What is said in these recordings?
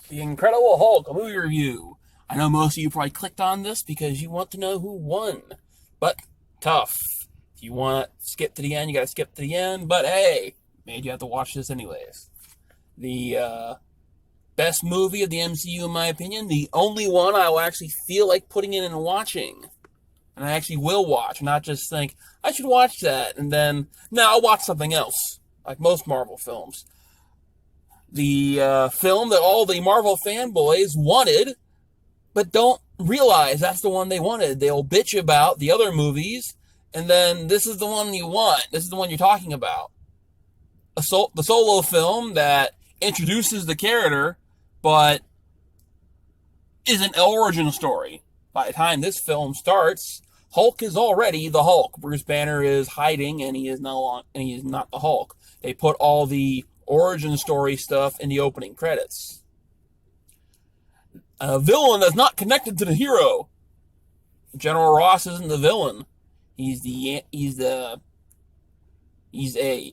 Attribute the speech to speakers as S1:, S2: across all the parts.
S1: The Incredible Hulk, a movie review. I know most of you probably clicked on this because you want to know who won. But tough. If you want to skip to the end, you gotta skip to the end. But hey, made you have to watch this anyways. The best movie of the MCU, in my opinion. The only one I will actually feel like putting in and watching. And I actually will watch, not just think, I should watch that, and then, no, I'll watch something else. Like most Marvel films. The film that all the Marvel fanboys wanted, but don't realize that's the one they wanted. They'll bitch about the other movies, and then this is the one you want. This is the one you're talking about. The solo film that introduces the character, but is an origin story. By the time this film starts, Hulk is already the Hulk. Bruce Banner is hiding, and he is not the Hulk. They put all the origin story stuff in the opening credits. A villain that's not connected to the hero. General Ross isn't the villain. He's a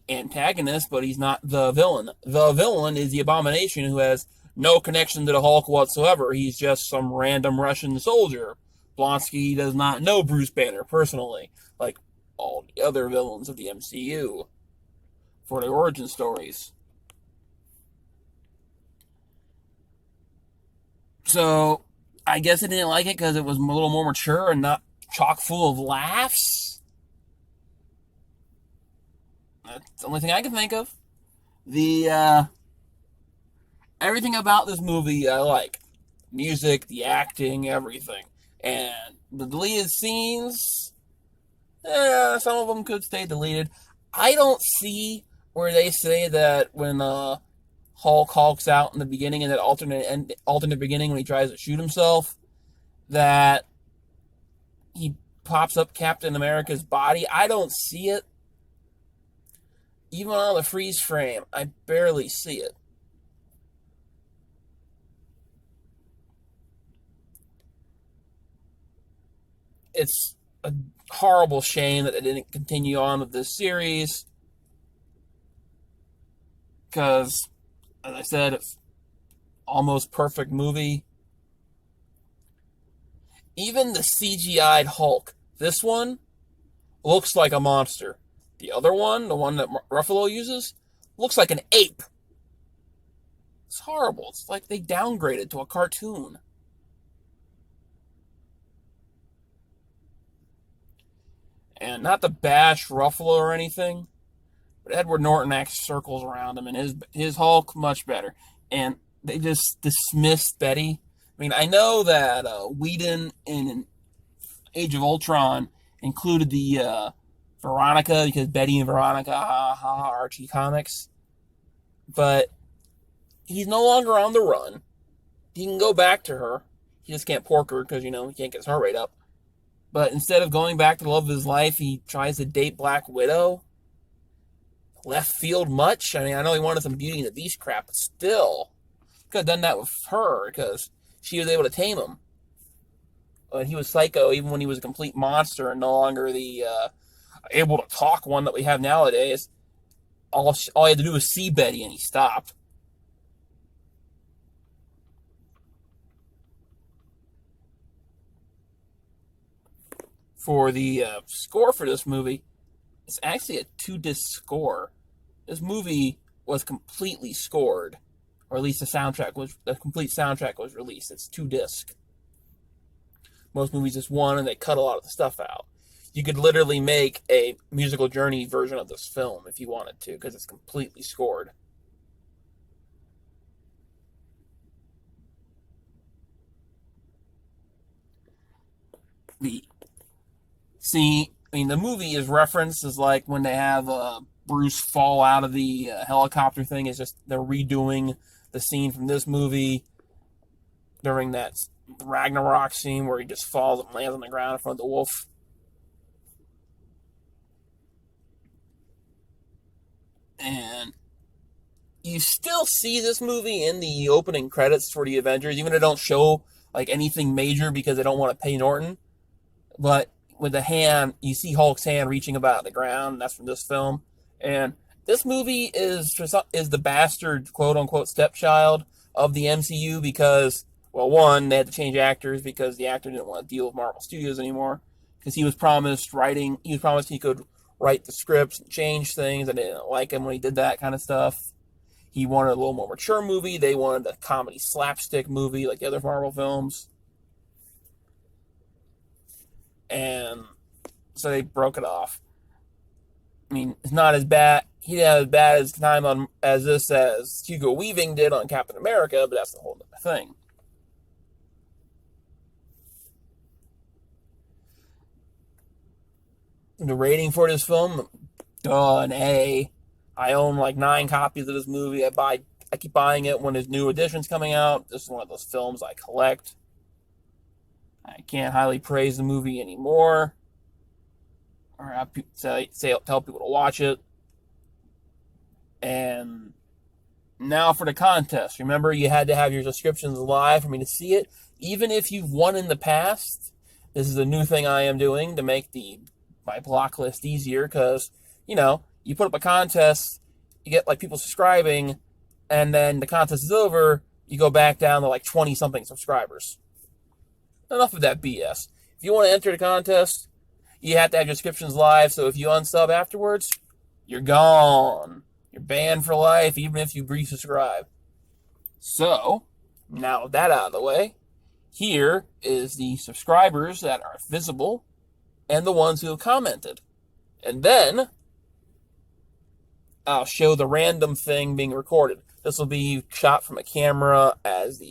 S1: antagonist, but he's not the villain. The villain is the Abomination, who has no connection to the Hulk whatsoever. He's just some random Russian soldier. Blonsky does not know Bruce Banner personally, like all the other villains of the MCU for their origin stories. So, I guess I didn't like it because it was a little more mature and not chock full of laughs. That's the only thing I can think of. The everything about this movie I like. Music, the acting, everything. And the deleted scenes, some of them could stay deleted. I don't see where they say that when Hulk hulks out in the beginning, in that alternate beginning when he tries to shoot himself, that he pops up Captain America's body. I don't see it. Even on the freeze frame, I barely see it. It's a horrible shame that they didn't continue on with this series. Because, as I said, it's almost perfect movie. Even the CGI'd Hulk, this one looks like a monster. The other one, the one that Ruffalo uses, looks like an ape. It's horrible. It's like they downgraded to a cartoon. And not to bash Ruffalo or anything, but Edward Norton acts circles around him, and his Hulk much better. And they just dismissed Betty. I mean, I know that Whedon in Age of Ultron included the Veronica, because Betty and Veronica, Archie comics. But he's no longer on the run. He can go back to her. He just can't pork her because, he can't get his heart rate up. But instead of going back to the love of his life, he tries to date Black Widow. Left field much? I mean, I know he wanted some Beauty and the Beast crap, but still. Could have done that with her, because she was able to tame him. But he was psycho even when he was a complete monster and no longer the able to talk one that we have nowadays. All he had to do was see Betty and he stopped. For the score for this movie, it's actually a 2-disc score. This movie was completely scored, or at least the complete soundtrack was released. It's 2-disc. Most movies just one, and they cut a lot of the stuff out. You could literally make a musical journey version of this film if you wanted to, because it's completely scored. The movie is referenced as like when they have Bruce fall out of the helicopter thing. It's just they're redoing the scene from this movie during that Ragnarok scene where he just falls and lands on the ground in front of the wolf. And you still see this movie in the opening credits for the Avengers, even if they don't show like anything major because they don't want to pay Norton. But with the hand, you see Hulk's hand reaching about the ground. That's from this film. And this movie is the bastard, quote unquote, stepchild of the MCU because, well, one, they had to change actors because the actor didn't want to deal with Marvel Studios anymore because he was promised he could write the scripts and change things, and they didn't like him when he did that kind of stuff. He wanted a little more mature movie. They wanted a comedy slapstick movie like the other Marvel films. And so they broke it off. I mean, it's not as bad. He didn't have as bad as time on as Hugo Weaving did on Captain America, but that's the whole other thing. The rating for this film, an A. I own like 9 copies of this movie. I keep buying it when there's new editions coming out. This is one of those films I collect. I can't highly praise the movie anymore, or tell people to watch it. And now for the contest. Remember, you had to have your subscriptions live for me to see it. Even if you've won in the past, this is a new thing I am doing to make my block list easier because, you put up a contest, you get like people subscribing, and then the contest is over, you go back down to like 20-something subscribers. Enough of that BS. If you want to enter the contest, you have to have your subscriptions live, so if you unsub afterwards, you're gone. You're banned for life, even if you resubscribe. So, now with that out of the way, here is the subscribers that are visible and the ones who have commented. And then, I'll show the random thing being recorded. This will be shot from a camera as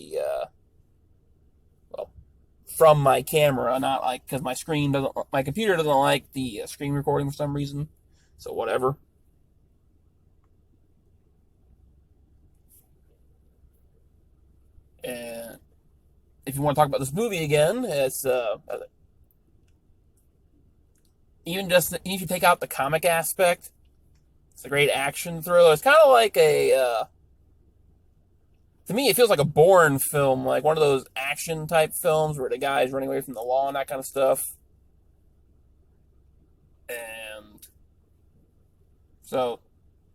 S1: from my camera, not like, because my computer doesn't like the screen recording for some reason. So whatever. And if you want to talk about this movie again, it's even if you take out the comic aspect, it's a great action thriller. It's kind of like to me, it feels like a Bourne film, like one of those action type films where the guy's running away from the law and that kind of stuff. And so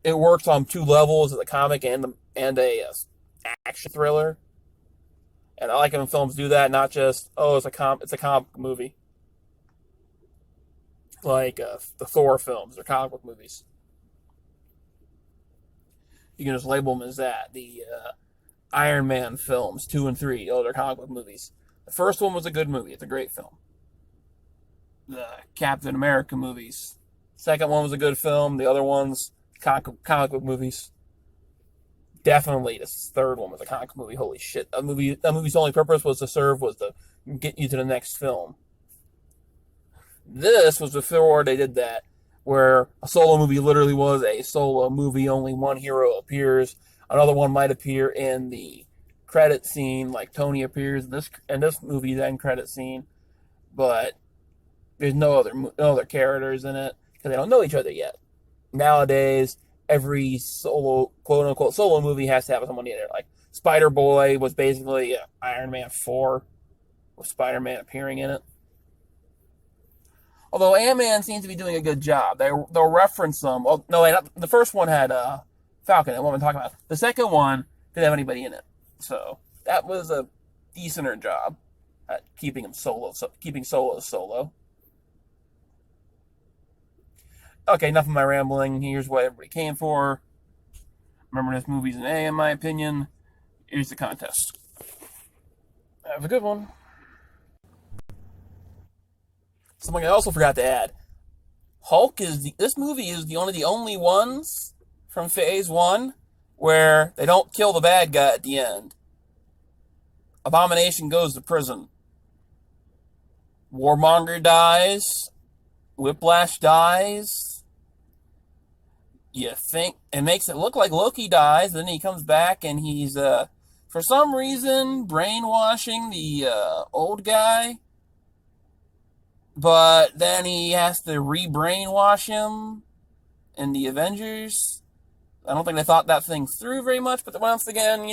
S1: it works on 2 levels of the comic and a action thriller. And I like it when films do that, not just, it's a comic movie. Like the Thor films or comic book movies. You can just label them as that. The Iron Man films, 2 and 3, they're comic book movies. The first one was a good movie. It's a great film. The Captain America movies. Second one was a good film. The other one's comic book movies. Definitely, this third one was a comic movie. Holy shit! That movie's only purpose was to get you to the next film. This was before they did that, where a solo movie literally was a solo movie. Only one hero appears. Another one might appear in the credit scene, like Tony appears in this movie's end credit scene, but there's no other characters in it because they don't know each other yet. Nowadays, every solo, quote-unquote, solo movie has to have someone in it. Like, Spider-Boy was basically Iron Man 4, with Spider-Man appearing in it. Although Ant-Man seems to be doing a good job. They'll reference them. Oh, no, wait, the first one had Falcon, what I'm talking about. The second one didn't have anybody in it. So, that was a decenter job at keeping Solo solo. Okay, enough of my rambling. Here's what everybody came for. Remember, this movie's an A, in my opinion. Here's the contest. Have a good one. Something I also forgot to add. This movie is one of the only ones from Phase 1 where they don't kill the bad guy at the end. Abomination goes to prison. Warmonger dies. Whiplash dies. You think it makes it look like Loki dies, then he comes back and he's for some reason brainwashing the old guy, but then he has to re-brainwash him in the Avengers. I don't think they thought that thing through very much, but once again,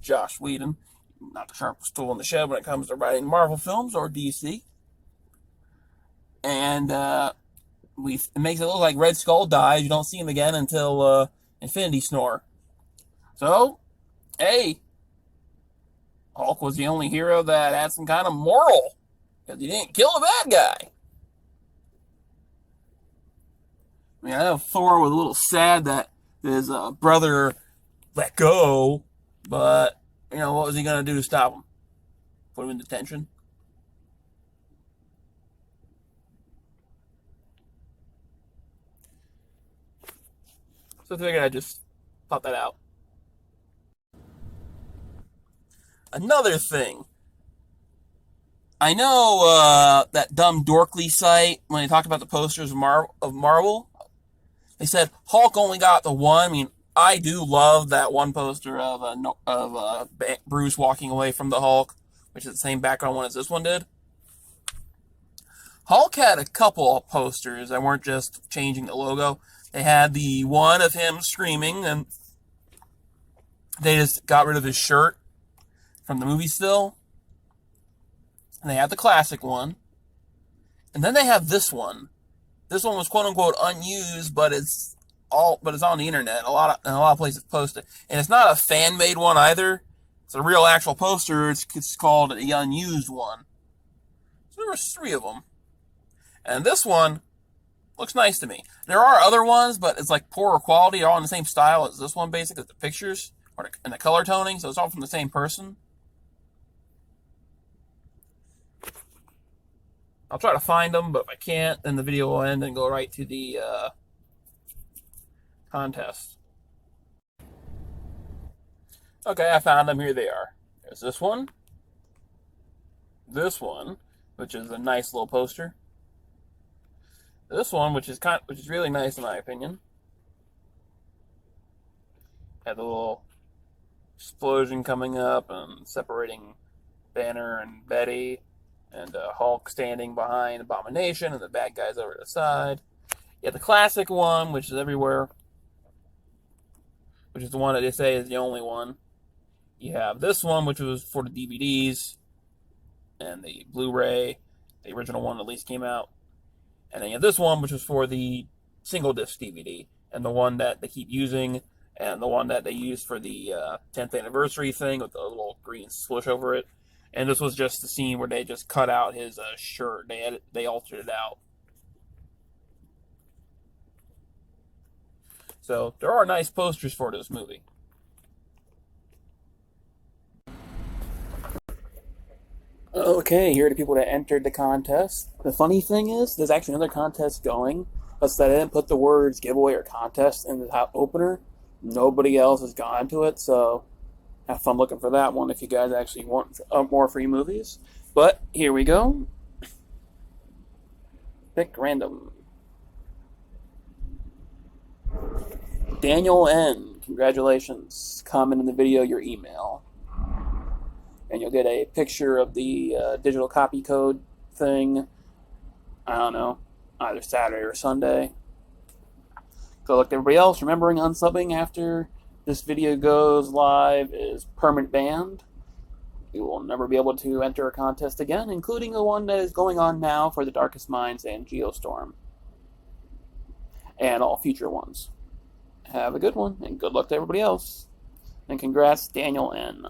S1: Joss Whedon, not the sharpest tool in the shed when it comes to writing Marvel films or DC. And it makes it look like Red Skull dies. You don't see him again until Infinity Snore. So, hey, Hulk was the only hero that had some kind of moral, because he didn't kill a bad guy. I mean, I know Thor was a little sad that his brother let go, but, what was he going to do to stop him? Put him in detention? So I figured I'd just pop that out. Another thing. I know that dumb Dorkly site, when they talked about the posters of Marvel, they said Hulk only got the one. I mean, I do love that one poster of Bruce walking away from the Hulk, which is the same background one as this one did. Hulk had a couple of posters that weren't just changing the logo. They had the one of him screaming, and they just got rid of his shirt from the movie still. And they had the classic one. And then they have this one. This one was quote unquote unused, but it's on the internet. A lot of places post it. And it's not a fan made one either. It's a real actual poster. It's called the unused one. So there was 3 of them. And this one looks nice to me. There are other ones, but it's like poorer quality. They're all in the same style as this one, basically, the pictures and the color toning. So it's all from the same person. I'll try to find them, but if I can't, then the video will end and go right to the contest. Okay, I found them. Here they are. There's this one, which is a nice little poster. This one, which is really nice in my opinion. Had the little explosion coming up and separating Banner and Betty. And Hulk standing behind Abomination, and the bad guys over to the side. You have the classic one, which is everywhere, which is the one that they say is the only one. You have this one, which was for the DVDs and the Blu-ray. The original one at least came out. And then you have this one, which was for the single disc DVD, and the one that they keep using, and the one that they used for the 10th anniversary thing with the little green swoosh over it. And this was just the scene where they just cut out his shirt. They altered it out. So there are nice posters for this movie. Okay, here are the people that entered the contest. The funny thing is, there's actually another contest going. But I didn't put the words giveaway or contest in the top opener. Nobody else has gone to it, so have fun looking for that one if you guys actually want more free movies. But here we go. Pick random. Daniel N. Congratulations. Comment in the video your email. And you'll get a picture of the digital copy code thing. I don't know. Either Saturday or Sunday. Good luck to everybody else. Remembering unsubbing after this video goes live is permanent banned. You will never be able to enter a contest again, including the one that is going on now for the Darkest Minds and Geostorm. And all future ones. Have a good one, and good luck to everybody else. And congrats, Daniel N.